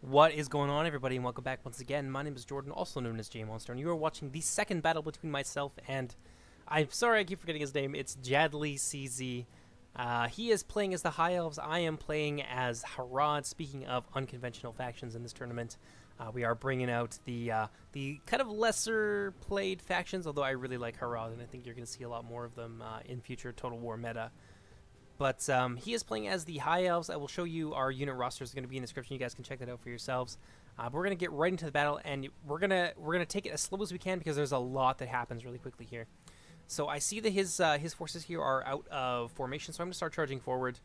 What is going on, everybody, and welcome back once again. My name is Jordan, also known as Jmonster, and you are watching the second battle between myself and, I'm sorry I keep forgetting his name, it's JADLI CZ. He is playing as the High Elves, I am playing as Harad. Speaking of unconventional factions in this tournament, we are bringing out the kind of lesser played factions, although I really like Harad, and I think you're going to see a lot more of them in future Total War meta. But he is playing as the High Elves. I will show you our unit rosters. Are going to be in the description. You guys can check that out for yourselves. But we're going to get right into the battle, and we're gonna take it as slow as we can because there's a lot that happens really quickly here. So I see that his forces here are out of formation, so I'm going to start charging forward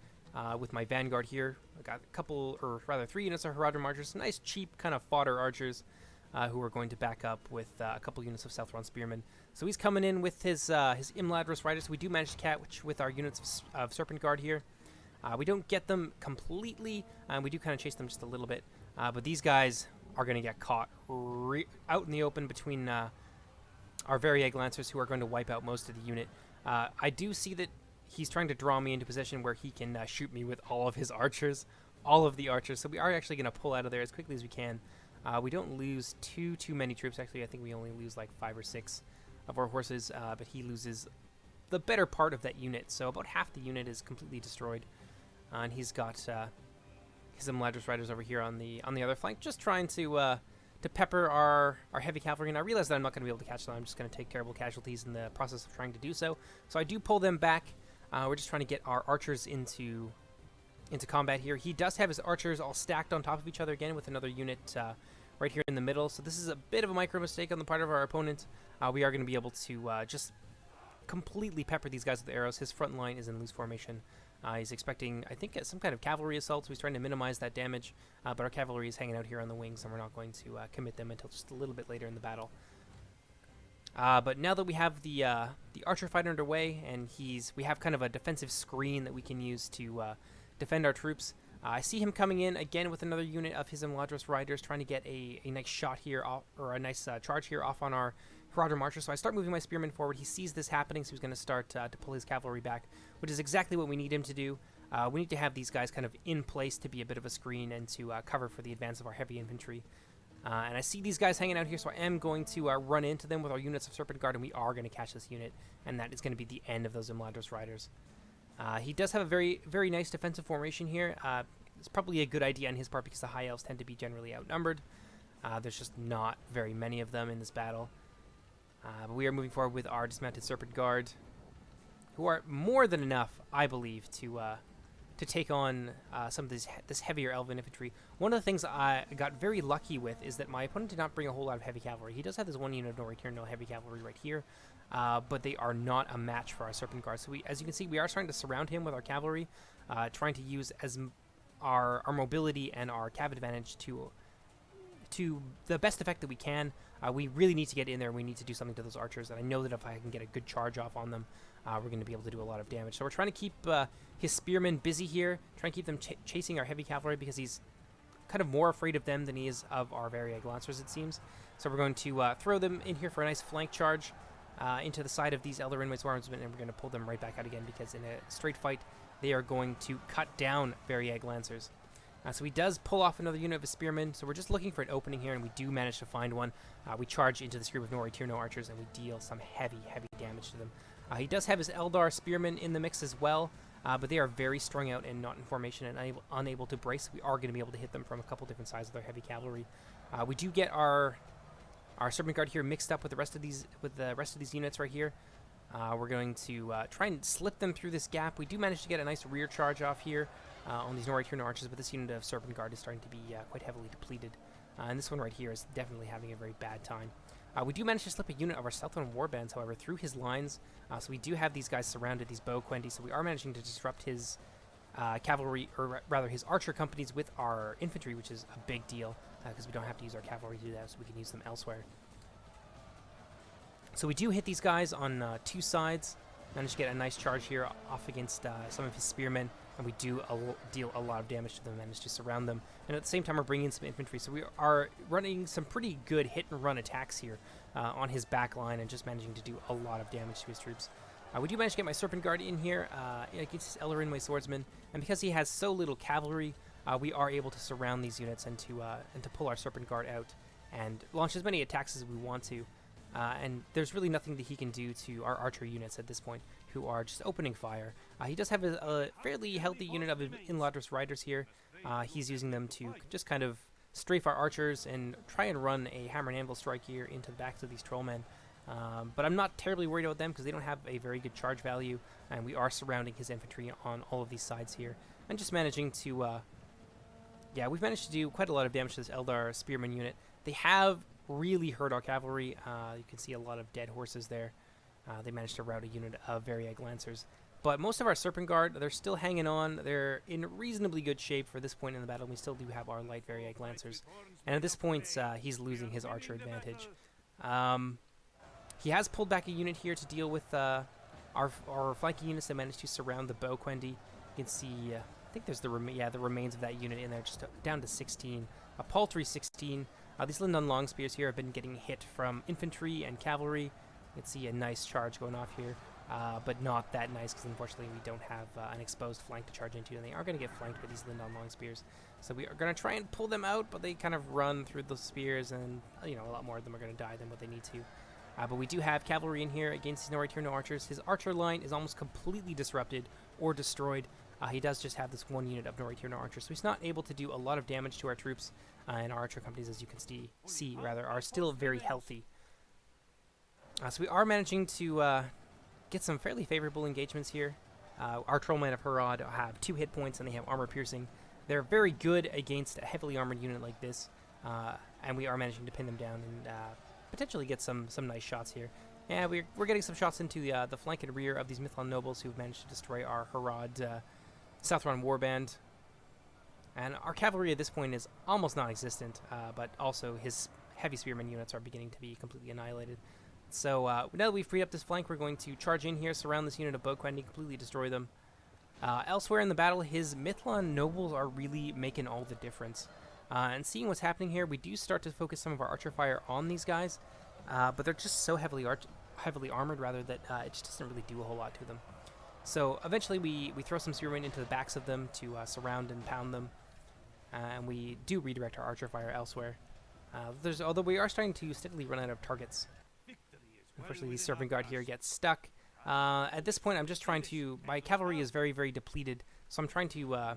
with my Vanguard here. I got a couple, or rather 3 units of Haradrim Archers, nice cheap kind of fodder archers who are going to back up with a couple units of Southron Spearmen. So he's coming in with his Imladris Riders. We do manage to catch with our units of Serpent Guard here. We don't get them completely, we do kind of chase them just a little bit. But these guys are going to get caught out in the open between our Variag Lancers, who are going to wipe out most of the unit. I do see that he's trying to draw me into position where he can shoot me with all of his archers, all of the archers. So we are actually going to pull out of there as quickly as we can. We don't lose too many troops. Actually, I think we only lose like 5 or 6 of our horses, but he loses the better part of that unit. So about half the unit is completely destroyed, and he's got his Imladris Riders over here on the other flank, just trying to pepper our heavy cavalry. And I realize that I'm not going to be able to catch them. I'm just going to take terrible casualties in the process of trying to do so. So I do pull them back. We're just trying to get our archers into combat here. He does have his archers all stacked on top of each other again with another unit right here in the middle. So this is a bit of a micro mistake on the part of our opponent. We are going to be able to just completely pepper these guys with arrows. His front line is in loose formation. He's expecting, I think, some kind of cavalry assault, so he's trying to minimize that damage. But our cavalry is hanging out here on the wings, and we're not going to commit them until just a little bit later in the battle. But now that we have the archer fight underway, and we have kind of a defensive screen that we can use to defend our troops. I see him coming in again with another unit of his Imladris Riders, trying to get a nice shot here, or a nice charge here off on our Haradrim Archers. So I start moving my spearmen forward. He sees this happening, so he's going to start to pull his cavalry back, which is exactly what we need him to do. We need to have these guys kind of in place to be a bit of a screen and to cover for the advance of our heavy infantry. And I see these guys hanging out here, so I am going to run into them with our units of Serpent Guard, and we are going to catch this unit, and that is going to be the end of those Imladris Riders. He does have a very, very nice defensive formation here. It's probably a good idea on his part because the High Elves tend to be generally outnumbered. There's just not very many of them in this battle. But we are moving forward with our Dismounted Serpent Guard, who are more than enough, I believe, to take on some of this heavier Elven infantry. One of the things I got very lucky with is that my opponent did not bring a whole lot of heavy cavalry. He does have this one unit of Noretirno heavy cavalry right here, but they are not a match for our Serpent Guard. So as you can see, we are trying to surround him with our cavalry, trying to use our mobility and our cav advantage to the best effect that we can. We really need to get in there, and we need to do something to those archers, and I know that if I can get a good charge off on them, we're going to be able to do a lot of damage. So we're trying to keep his spearmen busy here, trying to keep them chasing our heavy cavalry, because he's kind of more afraid of them than he is of our Variag Lancers, it seems. So we're going to throw them in here for a nice flank charge into the side of these Eldarinwe Swordsmen, and we're going to pull them right back out again, because in a straight fight, they are going to cut down Variag Lancers. So he does pull off another unit of his spearmen, so we're just looking for an opening here, and we do manage to find one. We charge into this group of Noretirno Archers, and we deal some heavy damage to them. He does have his Eldar spearmen in the mix as well, but they are very strung out and not in formation and unable to brace. We are going to be able to hit them from a couple different sides of their heavy cavalry. We do get our Serpent Guard here mixed up with the rest of these units right here. We're going to try and slip them through this gap. We do manage to get a nice rear charge off here on these Noretirno Archers, but this unit of Serpent Guard is starting to be quite heavily depleted. And this one right here is definitely having a very bad time. We do manage to slip a unit of our Southron Warbands, however, through his lines. So we do have these guys surrounded, these Bow Quendi, so we are managing to disrupt his cavalry, or rather his archer companies with our infantry, which is a big deal, because we don't have to use our cavalry to do that, so we can use them elsewhere. So we do hit these guys on 2 sides, manage to get a nice charge here off against some of his spearmen, and we do deal a lot of damage to them, manage to surround them. And at the same time, we're bringing in some infantry, so we are running some pretty good hit-and-run attacks here on his back line, and just managing to do a lot of damage to his troops. We do manage to get my Serpent Guard in here against his Eldarinwe Swordsmen, and because he has so little cavalry, we are able to surround these units and to pull our Serpent Guard out and launch as many attacks as we want to. And there's really nothing that he can do to our archer units at this point, who are just opening fire. He does have a fairly healthy unit of Imladris Riders here. He's using them to just kind of strafe our archers and try and run a hammer and anvil strike here into the backs of these trollmen. But I'm not terribly worried about them because they don't have a very good charge value, and we are surrounding his infantry on all of these sides here. And just managing to, yeah, we've managed to do quite a lot of damage to this Eldar Spearman unit. They have really hurt our cavalry. You can see a lot of dead horses there. They managed to rout a unit of Variag Lancers. But most of our Serpent Guard, they're still hanging on. They're in reasonably good shape for this point in the battle. We still do have our light Variag Lancers. And at this point, he's losing his archer advantage. He has pulled back a unit here to deal with our flanking units that managed to surround the Bow Quendi. You can see, I think there's the remains of that unit in there, just down to 16. A paltry 16. These Mithlond Longspears here have been getting hit from infantry and cavalry. You can see a nice charge going off here, but not that nice because unfortunately we don't have an exposed flank to charge into, and they are going to get flanked by these Mithlond Longspears. So we are going to try and pull them out, but they kind of run through the spears, and a lot more of them are going to die than what they need to. But we do have cavalry in here against these Noretirno Archers. His archer line is almost completely disrupted or destroyed. He does just have this one unit of Noretirno Archers, so he's not able to do a lot of damage to our troops, and our archer companies, as you can see, are still very healthy. So we are managing to get some fairly favorable engagements here. Our Troll Men of Harad have 2 hit points, and they have armor piercing. They're very good against a heavily armored unit like this, and we are managing to pin them down and potentially get some nice shots here. Yeah, we're getting some shots into the flank and rear of these Mithlond Nobles who've managed to destroy our Harad Southron Warband. And our cavalry at this point is almost non-existent, but also his heavy spearman units are beginning to be completely annihilated. So now that we've freed up this flank, we're going to charge in here, surround this unit of Bow Quendi, completely destroy them. Elsewhere in the battle, his Mithlond Nobles are really making all the difference. And seeing what's happening here, we do start to focus some of our archer fire on these guys, but they're just so heavily armored, that it just doesn't really do a whole lot to them. So eventually we throw some spearmen into the backs of them to surround and pound them, and we do redirect our archer fire elsewhere. Although we are starting to steadily run out of targets. Unfortunately, the Serpent Guard here gets stuck. At this point, I'm just trying to... My cavalry is very, very depleted, so I'm trying to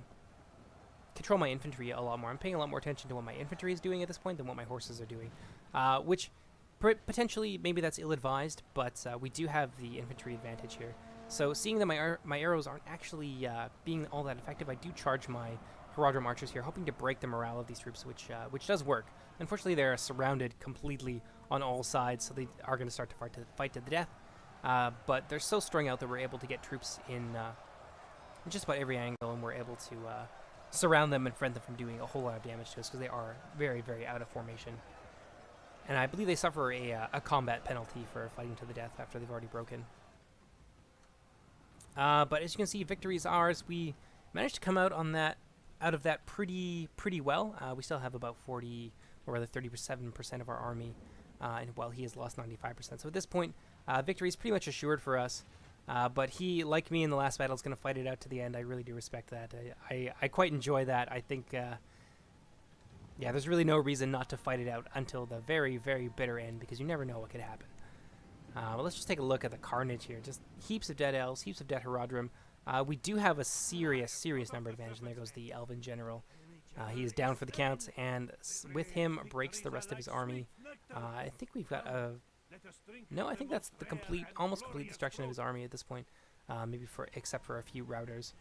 control my infantry a lot more. I'm paying a lot more attention to what my infantry is doing at this point than what my horses are doing, which potentially maybe that's ill-advised, but we do have the infantry advantage here. So seeing that my arrows aren't actually being all that effective, I do charge my Haradrim Archers here, hoping to break the morale of these troops, which does work. Unfortunately, they're surrounded completely on all sides, so they are going to start to fight to the death. But they're so strung out that we're able to get troops in just about every angle, and we're able to surround them and prevent them from doing a whole lot of damage to us because they are very, very out of formation. And I believe they suffer a combat penalty for fighting to the death after they've already broken. But as you can see, victory is ours. We managed to come out of that pretty well. We still have about 37% of our army, and while he has lost 95%. So at this point, victory is pretty much assured for us. But he, like me in the last battle, is going to fight it out to the end. I really do respect that. I quite enjoy that. I think, yeah, there's really no reason not to fight it out until the very, very bitter end, because you never know what could happen. Well, let's just take a look at the carnage here. Just heaps of dead elves, heaps of dead Haradrim. We do have a serious number advantage, and there goes the Elven General. He is down for the count, and with him breaks the rest of his army. I think we've got a... No, I think that's the almost complete destruction of his army at this point, except for a few routers.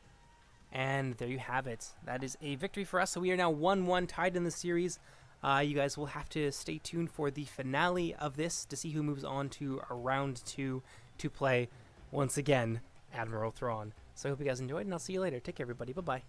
And there you have it. That is a victory for us. So we are now 1-1 tied in the series. You guys will have to stay tuned for the finale of this to see who moves on to round 2 to play, once again, Admiral Thrawn. So I hope you guys enjoyed, and I'll see you later. Take care, everybody. Bye-bye.